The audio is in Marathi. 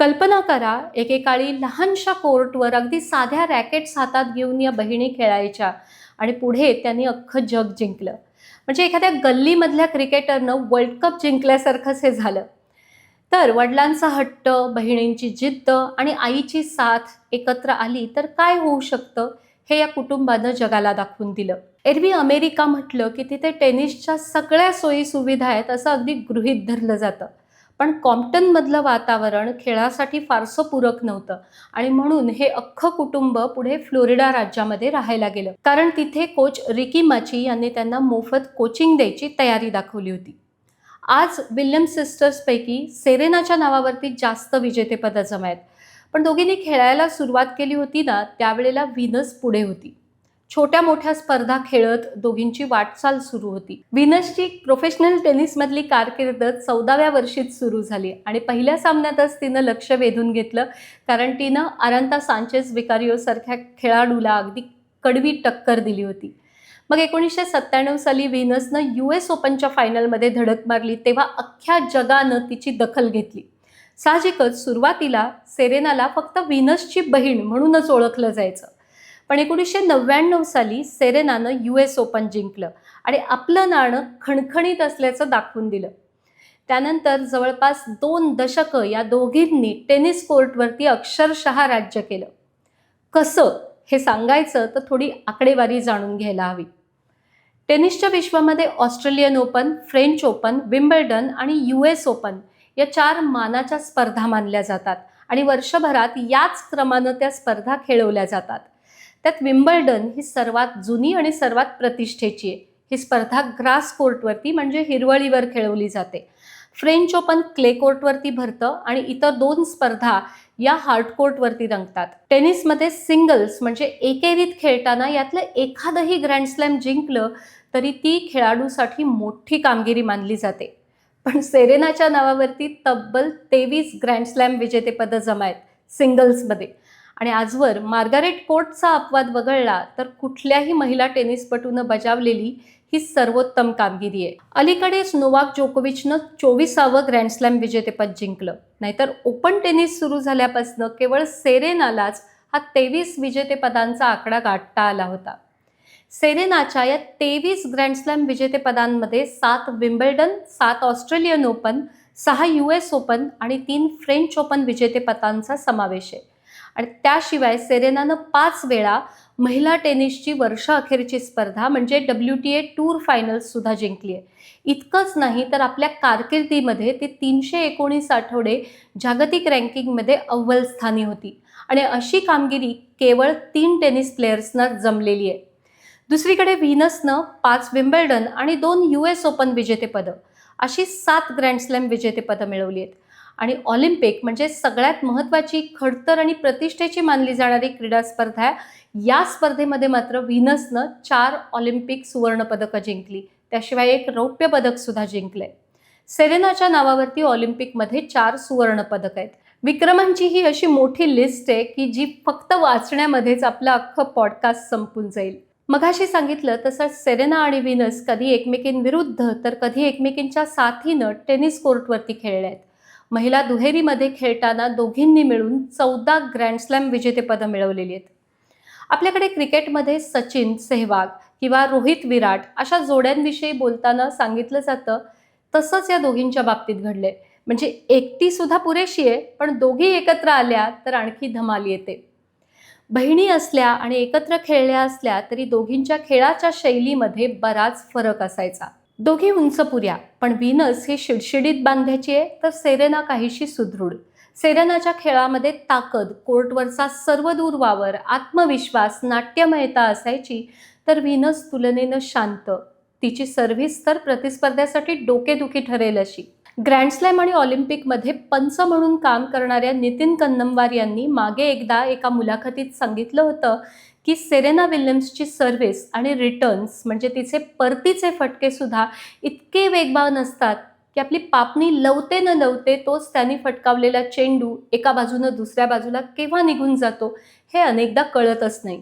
कल्पना करा, एकेकाळी लहानशा कोर्टवर अगदी साध्या रॅकेट्स हातात घेऊन या बहिणी खेळायच्या आणि पुढे त्यांनी अख्खं जग जिंकलं. म्हणजे एखाद्या गल्लीमधल्या क्रिकेटरनं वर्ल्ड कप जिंकल्यासारखंच हे झालं. तर वडिलांचा हट्ट, बहिणींची जिद्द आणि आईची साथ एकत्र आली तर काय होऊ शकतं, हे या कुटुंबानं जगाला दाखवून दिलं. एरवी अमेरिका म्हटलं की तिथे टेनिसच्या सगळ्या सोयी सुविधा आहेत असं अगदी गृहीत धरलं जातं. पण कॉम्प्टनमधलं वातावरण खेळासाठी फारसं पूरक नव्हतं आणि म्हणून हे अख्खं कुटुंब पुढे फ्लोरिडा राज्यामध्ये राहायला गेलं. कारण तिथे कोच रिकी माची यांनी त्यांना मोफत कोचिंग द्यायची तयारी दाखवली होती. आज विल्यम्स सिस्टर्सपैकी सेरेनाच्या नावावरती जास्त विजेतेपदं जमा आहेत. पण दोघींनी खेळायला सुरुवात केली होती ना, त्यावेळेला व्हीनस पुढे होती. छोट्या मोठ्या स्पर्धा खेळत दोघींची वाटचाल सुरू होती. व्हीनसची प्रोफेशनल टेनिसमधली कारकीर्द 14व्या वर्षीच सुरू झाली आणि पहिल्या सामन्यातच तिनं लक्ष वेधून घेतलं, कारण तिनं आरांता सांचेज विकारियो सारख्या खेळाडूला अगदी कडवी टक्कर दिली होती. मग 1997 साली व्हीनसनं US ओपनच्या फायनलमध्ये धडक मारली, तेव्हा अख्ख्या जगानं तिची दखल घेतली. साहजिकच सुरुवातीला सेरेनाला फक्त व्हीनसची बहीण म्हणूनच ओळखलं जायचं. पण 1999 साली सेरेनानं US ओपन जिंकलं आणि आपलं नाणं खणखणीत असल्याचं दाखवून दिलं. त्यानंतर जवळपास 2 दशकं या दोघींनी टेनिस कोर्टवरती अक्षरशः राज्य केलं. कसं हे सांगायचं तर थोडी आकडेवारी जाणून घ्यायला हवी. टेनिसच्या विश्वामध्ये Australian open, French open, Wimbledon आणि US ओपन या 4 मानाच्या स्पर्धा मानल्या जातात आणि वर्षभरात याच क्रमानं त्या स्पर्धा खेळवल्या जातात. त्यात विम्बल्डन ही सर्वात जुनी आणि सर्वात प्रतिष्ठेची आहे. ही स्पर्धा ग्रास कोर्टवरती म्हणजे हिरवळीवर खेळवली जाते. फ्रेंच ओपन क्ले कोर्टवरती भरतं आणि इतर 2 स्पर्धा या हार्ड कोर्टवरती रंगतात. टेनिसमध्ये सिंगल्स म्हणजे एकेरीत खेळताना यातलं एखादंही ग्रँड स्लॅम जिंकलं तरी ती खेळाडूसाठी मोठी कामगिरी मानली जाते. पण सेरेनाच्या नावावरती तब्बल 23 ग्रँड स्लॅम विजेतेपदं जमा आहेत सिंगल्समध्ये. आणि आजवर मार्गारेट कोर्टचा अपवाद वगळला तर कुठल्याही महिला टेनिसपटूनं बजावलेली ही सर्वोत्तम कामगिरी आहे. अलीकडेच नोवाक जोकोविचनं 24वं ग्रँड स्लॅम विजेतेपद जिंकलं. नाहीतर ओपन टेनिस सुरू झाल्यापासून केवळ सेरेनालाच हा 23 विजेतेपदांचा आकडा गाठता आला होता. सेरेनाच्या या 23 ग्रँड स्लॅम विजेतेपदांमध्ये 7 Wimbledon, 7 Australian open, 6 US open आणि 3 फ्रेंच ओपन विजेतेपदांचा समावेश आहे. आणि त्याशिवाय सेरेनानं 5 वेळा महिला टेनिसची वर्षअखेरची स्पर्धा म्हणजे WTA टूर फायनल्स सुद्धा जिंकली आहे. इतकंच नाही तर आपल्या कारकिर्दीमध्ये ती 319 आठवडे जागतिक रँकिंगमध्ये अव्वल स्थानी होती आणि अशी कामगिरी केवळ 3 टेनिस प्लेयर्सना जमलेली आहे. दुसरीकडे व्हीनसनं 5 विम्बल्डन आणि 2 US ओपन विजेतेपदं अशी 7 ग्रँड स्लॅम विजेतेपदं मिळवली आहेत. आणि ऑलिम्पिक म्हणजे सगळ्यात महत्त्वाची, खडतर आणि प्रतिष्ठेची मानली जाणारी क्रीडा स्पर्धा आहे. या स्पर्धेमध्ये मात्र व्हीनसनं 4 ऑलिम्पिक सुवर्णपदकं जिंकली. त्याशिवाय 1 रौप्य पदक सुद्धा जिंकलंय. सेरेनाच्या नावावरती ऑलिम्पिकमध्ये 4 सुवर्णपदक आहेत. विक्रमांची ही अशी मोठी लिस्ट आहे की जी फक्त वाचण्यामध्येच आपलं अख्खं पॉडकास्ट संपून जाईल. मगाशी सांगितलं तसं सेरेना आणि व्हीनस कधी एकमेकींविरुद्ध तर कधी एकमेकींच्या साथीनं टेनिस कोर्टवरती खेळल्या आहेत. महिला दुहेरीमध्ये खेळताना दोघींनी मिळून 14 ग्रँड स्लॅम विजेतेपदं मिळवलेली आहेत. आपल्याकडे क्रिकेटमध्ये सचिन, सेहवाग किंवा रोहित, विराट अशा जोड्यांविषयी बोलताना सांगितलं जातं, तसंच या दोघींच्या बाबतीत घडलंय. म्हणजे एकटी सुद्धा पुरेशी आहे, पण दोघी एकत्र आल्या तर आणखी धमाल येते. बहिणी असल्या आणि एकत्र खेळल्या असल्या तरी दोघींच्या खेळाच्या शैलीमध्ये बराच फरक असायचा. दोघी उंचपुऱ्या, पण व्हीनस ही शिडशिडीत बांध्याची आहे तर सेरेना काहीशी सुदृढ. सेरेनाच्या खेळामध्ये ताकद, कोर्टवरचा सर्वदूर वावर, आत्मविश्वास, नाट्यमयता असायची, तर व्हीनस तुलनेनं शांत. तिची सर्व्हिस तर प्रतिस्पर्ध्यासाठी डोकेदुखी ठरेल अशी. ग्रँड स्लॅम आणि ऑलिम्पिकमध्ये पंच म्हणून काम करणाऱ्या नितीन कन्नमवार यांनी मागे एकदा एका मुलाखतीत सांगितलं होतं की सेरेना विल्यम्सची सर्व्हिस आणि रिटर्न्स म्हणजे तिचे परतीचे फटके सुद्धा इतके वेगवान असतात की आपली पापणी लवते न लवते तोच त्यांनी फटकावलेला चेंडू एका बाजूनं दुसऱ्या बाजूला केव्हा निघून जातो हे अनेकदा कळतच नाही.